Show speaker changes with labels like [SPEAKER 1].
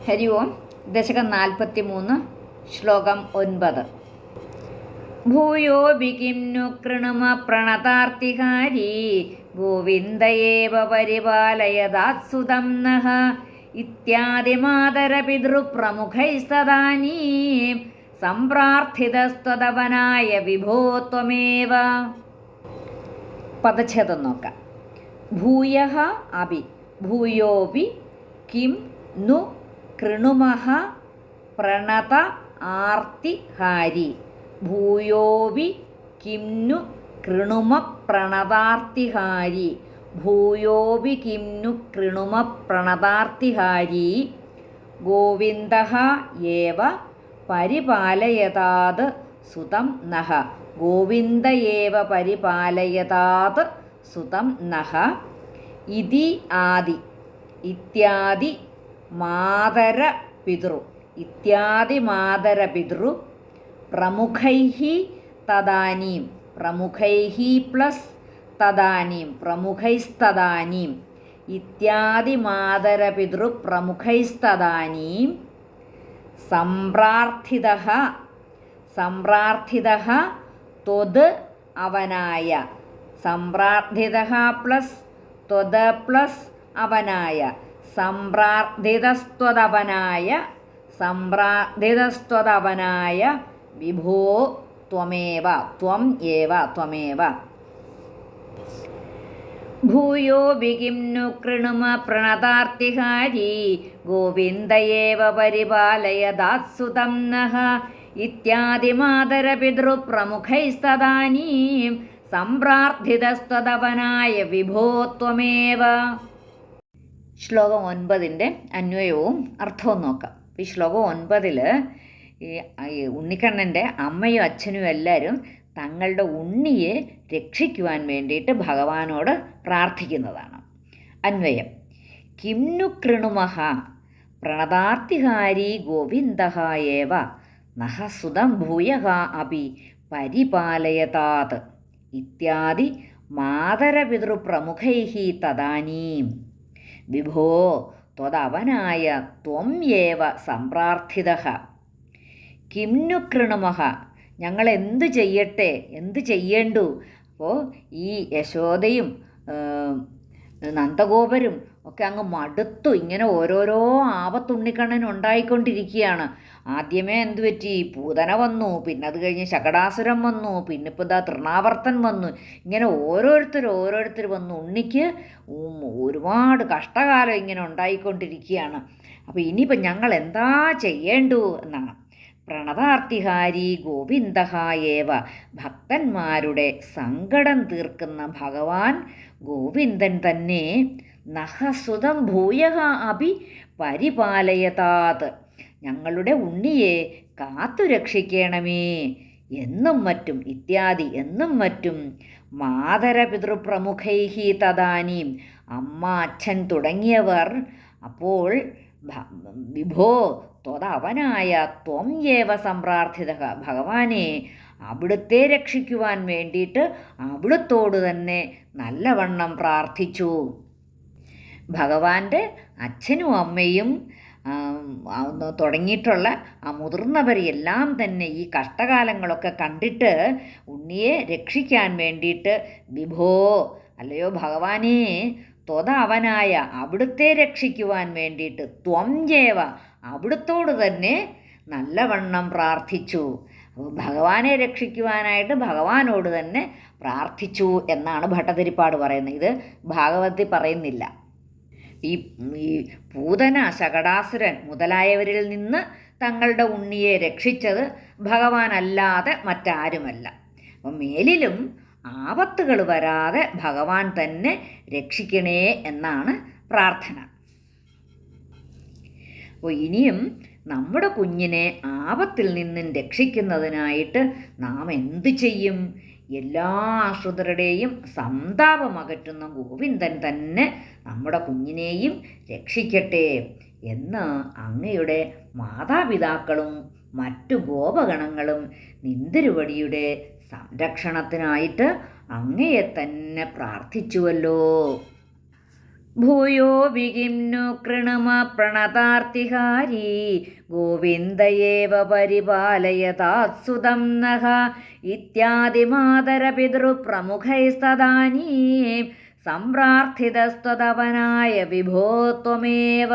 [SPEAKER 1] ഹരി ഓം. ദശകം 43, ശ്ലോകം 9. ഭൂയോപി കിം नु कृणुम प्रणतार्तिहारी गोविन्द एव परिपालयदात्सुतं नः इत्यादिमादरपितृप्रमुखैस्तदानीं सम्प्रार्थितस्त्वदवनाय विभो त्वमेव. പദച്ഛേദം നോക്കാം. ഭൂയഃ അപി ഭൂയോപി കിം नु कृणुमः प्रणत आर्तिहारी भूयोऽपि किं नु कृणुम प्रणतार्तिहारी भूयोऽपि किं नु कृणुम प्रणतार्तिहारी गोविन्दः एव परिपालयतात् सुतं नः गोविन्द एव परिपालयतात् सुतं नः इति आदि इत्यादि मातरपितृ इत्यादि मातरपितृ प्रमुखैः तदानीं प्रमुखैः प्लस् तदानीं प्रमुखैस्तदानीं इत्यादि मातरपितृ प्रमुखैस्तदानीं सम्प्रार्थितः सम्प्रार्थितः त्वद् अवनाय सम्प्रार्थितः प्लस् त्वद् प्लस् अवनाय सम्प्रार्थितस्त्वदवनाय सम्प्रार्थितस्त्वदवनाय विभो त्वमेव त्वं एव त्वमेव. भूयोऽपि किं नु कृणुम प्रणतार्तिहारी गोविन्द एव परिपालयदात्सुतं नः इत्यादिमातरपितृप्रमुखैस्तदानीं सम्प्रार्थितस्त्वदवनाय विभो त्वमेव. ശ്ലോകം 9 അന്വയവും അർത്ഥവും നോക്കാം. ഈ ശ്ലോകം 9 ഈ ഉണ്ണിക്കണ്ണൻ്റെ അമ്മയും അച്ഛനും എല്ലാവരും തങ്ങളുടെ ഉണ്ണിയെ രക്ഷിക്കുവാൻ വേണ്ടിയിട്ട് ഭഗവാനോട് പ്രാർത്ഥിക്കുന്നതാണ്. അന്വയം: കിം नु कृणुमः പ്രണതാർത്തിഹാരി ഗോവിന്ദഃ ഏവ നഃ സുതം ഭൂയഃ അപി പരിപാലയതാത് ഇത്യാദി മാതരപിതൃപ്രമുഖൈഃ തദാനീം വിഭോ ത്വദവനായ ത്വം ഏവ സംപ്രാർത്ഥിതഃ. കിം नु कृणुमः ഞങ്ങൾ എന്തു ചെയ്യട്ടെ, എന്തു ചെയ്യേണ്ടു? അപ്പോൾ ഈ യശോദയും നന്ദഗോപരും ഒക്കെ അങ്ങ് മടുത്തു. ഇങ്ങനെ ഓരോരോ ആപത്തുണ്ണിക്കണ്ണൻ ഉണ്ടായിക്കൊണ്ടിരിക്കുകയാണ്. ആദ്യമേ എന്തു പറ്റി? പൂതന വന്നു, പിന്നെ അത് കഴിഞ്ഞ് ശകടാസുരം വന്നു, പിന്നെ ഇപ്പോൾ ഇതാ തൃണാവർത്തൻ വന്നു. ഇങ്ങനെ ഓരോരുത്തർ വന്നു ഉണ്ണിക്ക് ഒരുപാട് കഷ്ടകാലം ഇങ്ങനെ ഉണ്ടായിക്കൊണ്ടിരിക്കുകയാണ്. അപ്പോൾ ഇനിയിപ്പോൾ ഞങ്ങൾ എന്താ ചെയ്യേണ്ടു എന്നാണ്. പ്രണതാർത്തിഹാരി ഗോവിന്ദഃ ഏവ ഭക്തന്മാരുടെ സങ്കടം തീർക്കുന്ന ഭഗവാൻ ഗോവിന്ദൻ തന്നെ നഃ സുതം ഭൂയഃ അപി പരിപാലയതാത് ഞങ്ങളുടെ ഉണ്ണിയെ കാത്തുരക്ഷിക്കണമേ എന്നും മറ്റും ഇത്യാദി എന്നും മറ്റും മാതരപിതൃപ്രമുഖൈഃ തദാനീം അമ്മ അച്ഛൻ തുടങ്ങിയവർ അപ്പോൾ വിഭോ ത്വദവനായ ത്വം ഏവ സംപ്രാർത്ഥിതഃ ഭഗവാനെ അവിടുത്തെ രക്ഷിക്കുവാൻ വേണ്ടിയിട്ട് അവിടുത്തോട് തന്നെ നല്ലവണ്ണം പ്രാർത്ഥിച്ചു. ഭഗവാന്റെ അച്ഛനും അമ്മയും തുടങ്ങിയിട്ടുള്ള ആ മുതിർന്നവരെല്ലാം തന്നെ ഈ കഷ്ടകാലങ്ങളൊക്കെ കണ്ടിട്ട് ഉണ്ണിയെ രക്ഷിക്കാൻ വേണ്ടിയിട്ട് വിഭോ അല്ലയോ ഭഗവാനെ ത്വദവനായ അവിടുത്തെ രക്ഷിക്കുവാൻ വേണ്ടിയിട്ട് ത്വം ഏവ അവിടുത്തോട് തന്നെ നല്ലവണ്ണം പ്രാർത്ഥിച്ചു. ഭഗവാനെ രക്ഷിക്കുവാനായിട്ട് ഭഗവാനോട് തന്നെ പ്രാർത്ഥിച്ചു എന്നാണ് ഭട്ടതിരിപ്പാട് പറയുന്നത്. ഇത് ഭാഗവതത്തിൽ പറയുന്നില്ല. ഈ പൂതന ശകടാസുരൻ മുതലായവരിൽ നിന്ന് തങ്ങളുടെ ഉണ്ണിയെ രക്ഷിച്ചത് ഭഗവാനല്ലാതെ മറ്റാരുമല്ല. അപ്പം മേലിലും ആപത്തുകൾ വരാതെ ഭഗവാൻ തന്നെ രക്ഷിക്കണേ എന്നാണ് പ്രാർത്ഥന. അപ്പോൾ ഇനിയും നമ്മുടെ കുഞ്ഞിനെ ആപത്തിൽ നിന്നും രക്ഷിക്കുന്നതിനായിട്ട് നാം എന്തു ചെയ്യും? എല്ലാ ആശ്രിതരുടെയും സന്താപമകറ്റുന്ന ഗോവിന്ദൻ തന്നെ നമ്മുടെ കുഞ്ഞിനെയും രക്ഷിക്കട്ടെ എന്ന് അങ്ങയുടെ മാതാപിതാക്കളും മറ്റു ഗോപഗണങ്ങളും നിന്തിരുവടിയുടെ സംരക്ഷണത്തിനായിട്ട് അങ്ങയെ തന്നെ പ്രാർത്ഥിച്ചുവല്ലോ. ഭൂയോ വികിംനു കൃണമ പ്രണതാർത്തിഹാരി ഗോവിന്ദയേവ പരിപാലയതാത്സുതം നഃ ഇത്യാദിമാതരപിതൃപ്രമുഖൈസ്തദാനീം സംപ്രാർത്ഥിതസ്ത്വതവനായ വിഭോ ത്വമേവ.